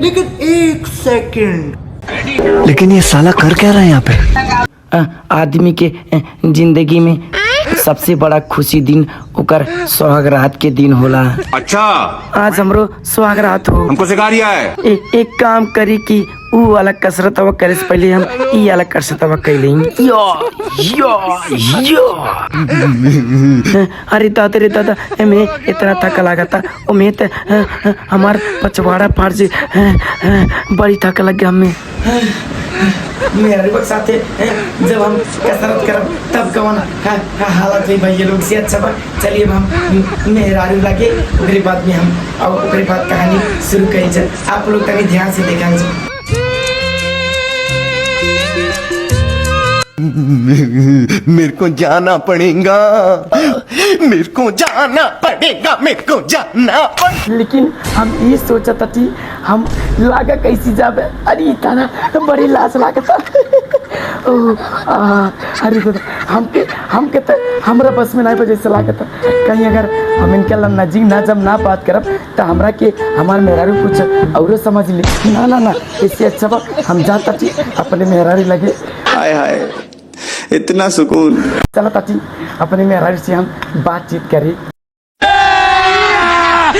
लेकिन एक सेकंड, लेकिन ये साला कर क्या रहा है यहाँ पे? आदमी के जिंदगी में सबसे बड़ा खुशी दिन ओकर सुहागरात के दिन होला। अच्छा, आज हमरो सुहागरात हो। हमको सिखा रिया है। एक काम करी कि ऊ वाला कसरत हवा करे से पहले हम ई वाला कसरत हवा कर लेंगे। यो यो यो। अरे दादा रे दादा, मैं इतना थक लगा था और मैं तो हमार पछवाड़ा फाड़ से बड़ी थक लग गया हमें। मेरे वक्त साथे जब हम कसरत करब तब कौन हालत हुई भाई ये लोग से। अच्छा बा, चलिए हम मेहरारू लगे ओकरे बाद में हम और ओकरे बाद कहानी शुरू करी जाए। आप लोग कभी ध्यान से देखा जाए। मेरे को जाना पड़ेगा, मेरे को जाना पड़ेगा, मेरे को जाना पड़ेगा। लेकिन हम ये सोचा था कि हम लागा कैसी जाबे। अरे इतना बड़ी लाश लागता। अरे हमके तो हमरा बस में नहीं बजे से लागता। कहीं अगर हम इनके नजीक ना जब ना बात करब तो हमरा के हमार मेहरारू कुछ और समझ ले। ना ना ना, इससे अच्छा बा हम जाता थी अपने मेहरारू लगे। हाय हाय, इतना सुकून। चलो ताती अपने मेहरारू से हम बातचीत करें।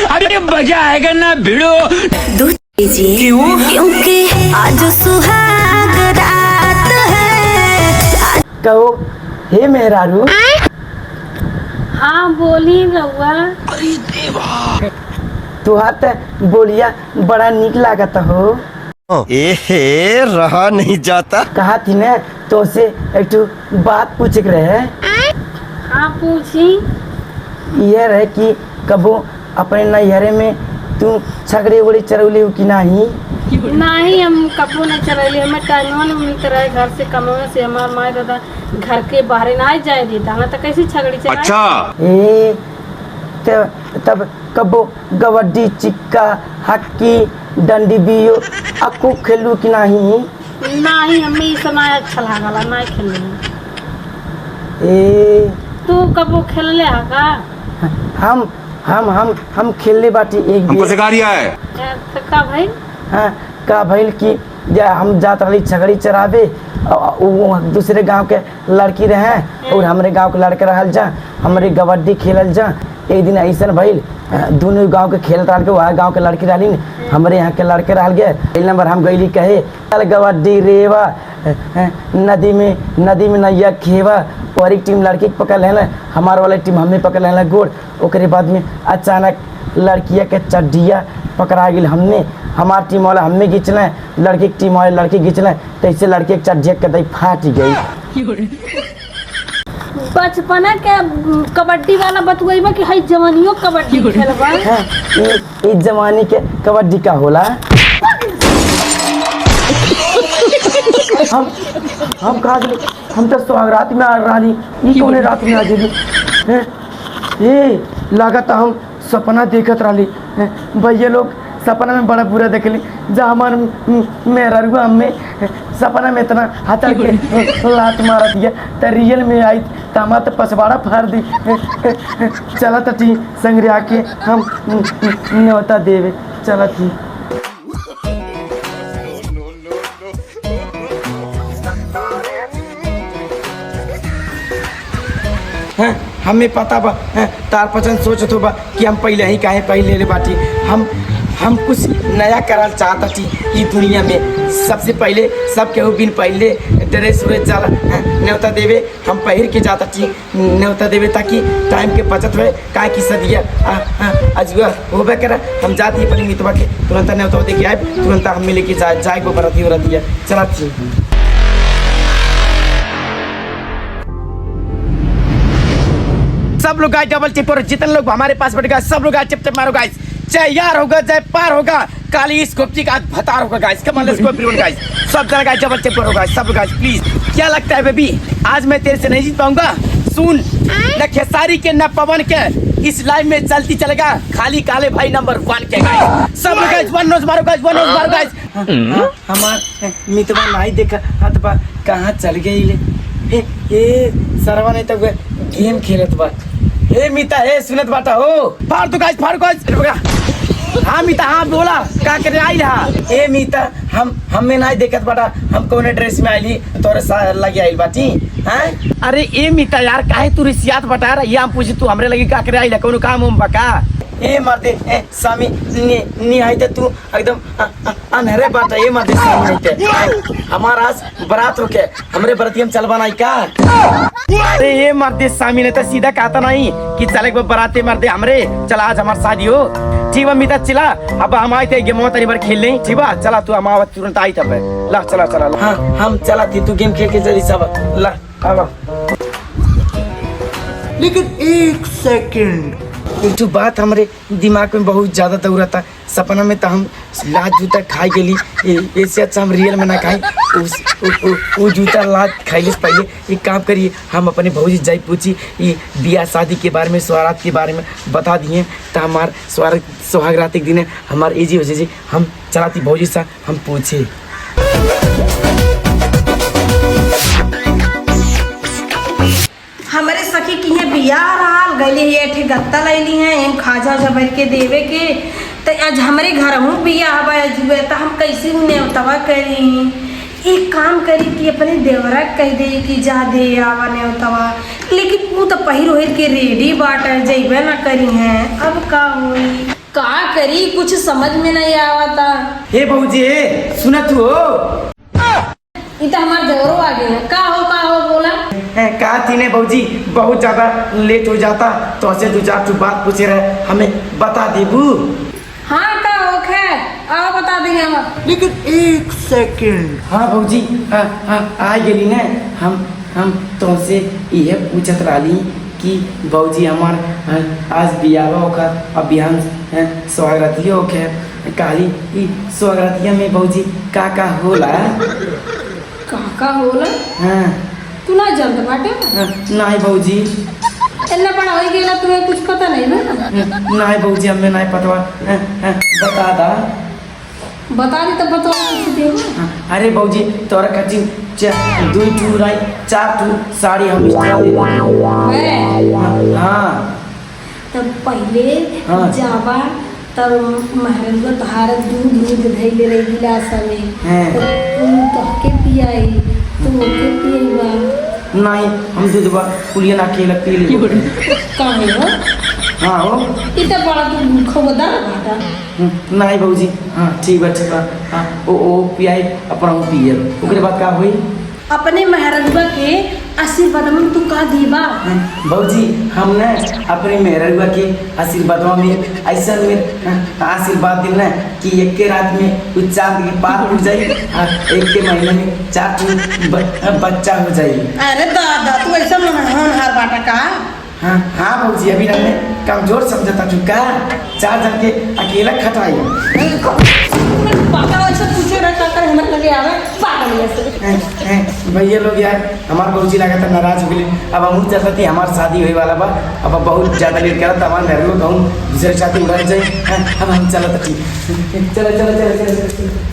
अरे मजा आएगा ना भिड़ो। दूध दीजिए। क्यों? क्योंकि आज सुहाग रात है। कहो हे मेहरारू। हाँ बोली रउआ। तुहार बोलिया बड़ा निक लागत हो। एहे रहा नहीं जाता। कहा थी ने तो से एक बात पूछ रहे। हाँ पूछी। ये रहे कि कबो अपने नैहरे में तू छगड़े उगड़े चरौली हो कि नहीं? नहीं, हम कबो नहीं चरौली। हमें टाइम नहीं मिलता रहे घर से कमाने से। हमार माँ दादा घर के बाहर ना जाए देता हमें तो कैसे छगड़ी चराए। अच्छा, ए तब कबो गवड्डी चिक्का हक्की डंडी बियो अक्कू खेलू कि नहीं? नहीं, हमें ये सब नहीं अच्छा लागला, नहीं खेलने। ए तू कबो खेल ले का? हम खेलने बाटी एक हमको सिखा रिया है। तो का भाई? हाँ का भइल कि हम जात रही छगड़ी चरावे, वो दूसरे गांव के लड़की रहे और हमारे गांव के लड़के रहल जा, हमारे कबड्डी खेलल जा। एक दिन ऐसा भइल दोनों गांव के खेलत रह के वहाँ गांव के लड़की रहली न, हमारे यहाँ के लड़के रह गए। पहले नंबर हम गईली कहे चल कबड्डी रेवा नदी में नैया खेवा। और एक टीम लड़की पकड़ लेना, हमारे वाला टीम हमें पकड़ लेना गोड़। ओकरे बाद में अचानक लड़किया के चड्डिया पकड़ा गई। हमने हमार टीम वाला हमें घिंचना, लड़की की टीम वाले लड़की घिंचना, तो इससे लड़की के चड्डिया के दही फाट गई। बचपना के कबड्डी वाला बतुआईबा कि हई जवानियों कबड्डी खेलबा। इस जवानी के कबड्डी का होला। हम कहा हम तो सुहागरात में आ रही, ई कौन रात में आ गई? ये लागत हम सपना देखत रही। भैया लोग सपना में बड़ा बुरा देखली। जब हमार मेहरुआ हमें सपना में इतना हथड़ के लात मार दिया तो रियल में आई तो हमारा तो पछवाड़ा फाड़ दी। चला ती संग्रह के हम न्योता देवे। चला थी हमें पता बा तार पसंद सोचत हो बा कि हम पहले ही काहे पहले ले बाटी। हम कुछ नया करल चाहता थी ई दुनिया में। सबसे पहले सब केहू बिन पहले ड्रेस व्रेस जाला न्योता देवे हम पहिर के जाता थी न्योता देवे ताकि टाइम के बचत हो। काहे कि सदिया अजुआ होबे करा। हम जाती अपनी मितवा के तुरंत न्योता दे के आए, तुरंत हम मिले के जाए गो बरती हो दिया। चला थी सब लोग गाइस डबल टिप और जितने लोग हमारे पास बैठ गए सब लोग गाइस टिप टिप मारो गाइस। चाहे यार होगा चाहे पार होगा, काली स्कोपची का भतार होगा guys. Come on let's go everyone guys. सब जगह गाइस डबल टिप करो गाइस सब गाइस प्लीज। क्या लगता है बेबी आज मैं तेरे से नहीं जीत पाऊंगा? सुन न खेसारी के न पवन के इस लाइव में चलती चलेगा खाली काले भाई नंबर 1 के गाइस। सब गाइस वन नोज मारो गाइस, वन नोज मारो गाइस। हमार मितवा नहीं देखा हाथ बा कहां चल गई ले। ए सरवा नहीं तो गेम खेलत बा। ए मिता ए सुनत बाटा हो फाड़ दो गाइस, फाड़ गाइस। हाँ मीता हाँ बोला का करे आई रहा ए मीता हमें नहीं देखत बटा हम कौन ड्रेस में आईली तोरे लगे आइल बाटी हैं अरे ए मीता यार काहे तू रिसियात बता रहा ये हम पूछी तू हमरे लगी का करे आइला कोनो काम हम बका ए मर्दे ए सामी नी आइते तू एकदम अनहरे बाटा ए मर्दे सामी आइते हमारा आज बारात होके हमरे बरतियम चलवा नहीं का अरे ये मर्दे सामी ने तो सीधा कहता नहीं कि चले बराते मर्दे हमरे चला आज हमार शादी हो ठीक बा मीता चला अब हम आए थे गेम तनी बार खेल नहीं ठीक बा चला तू हम तुरंत आई तब ला चला चला हाँ हम चला थी तू गेम खेल के जल्दी सब ला आवा लेकिन 1 सेकंड। एक तो बात हमारे दिमाग में बहुत ज्यादा दौड़ा था सपना में तो हम लात जूता खाई गेली इससे अच्छा हम रियल में ना खाई वो जूता लात खाइले से पहले एक काम करिए हम अपने भौजी जाई पूछी ये बियाह शादी के बारे में सुहागरात के बारे में बता दिए तो हमार सुहागरात एक दिन है हमार एजी हो जाए हम चलाती भौजी से हम पूछे हमारे सखी की है बियाह रहा गली ये ठे गत्ता लैली हैं हम खाजा उजा भर के देवे के तो आज हमारे घर हूँ बियाह जुए तो हम कैसे न्योतवा करी एक काम करी कि अपने देवरा कह दे कि जा दे आवा न्योतवा लेकिन वो तो पहिर ओहिर के रेडी बाटर जेबे ना करी हैं अब का हुई का करी कुछ समझ में नहीं आवता। हे भौजी सुना तू हो ये तो हमारे देवरो आ गए हैं का हो बोला कहा थी ने भौजी बहुत ज्यादा लेट हो जाता तो ऐसे दो चार तू बात पूछे रहे हमें बता देबू हाँ का हो खैर आओ बता देंगे हम लेकिन 1 सेकंड। हाँ भौजी आ गेली ने हम तुमसे ये पूछत रही कि भौजी हमार आज बियाह होगा अब बिहान सुहागरातिया होके कहली ई सुहागरातिया में भौजी का होला का होला हाँ तू ना जानत बाटे नहीं भौजी इतना बड़ा हो गेला तुम्हें कुछ पता नहीं ना नहीं भौजी हमें नहीं पता बता दा बता दी तो बता कुछ देबो अरे भौजी तोरा खातिर 2 टू राई 4 टू साड़ी हम हाँ तब पहले हाँ। जावा तब महरंगा तहार दूध धैले रही गिलास में हाँ। तो के पियाई तुम के पियबा नहीं हम दूधवा पुलिया ना के पी ली काहे हो हाँ हो इतना बड़ा तू खबरदार बाटा नहीं भौजी हाँ ठीक बा हाँ ओ पियाई अपना पिए ओकरे बाद का होई अपने महरंगा के आशीर्वाद में तू का देबा भौजी हमने अपने मेहरबा के आशीर्वाद में ऐसा में आशीर्वाद देना कि एक के रात में उस चांद की बात उठ जाए एक के महीने में 4 बच्चा हो जाए अरे दादा तू ऐसा हर बाटा का हाँ भौजी अभी हमने कमजोर समझता चुका 4 जन के अकेला खटाई पापा ऐसा पूछे रहा कर हमारे लगे आवे पागल ऐसे भैया लोग यार हमारे भौजी लगा था नाराज हो गए अब हम चाहते थे हमारी शादी हुई वाला बा अब बहुत ज़्यादा लेट करा तो हमारे घर लोग हम दूसरे शादी उड़ा जाए अब हम चला था ठीक चलो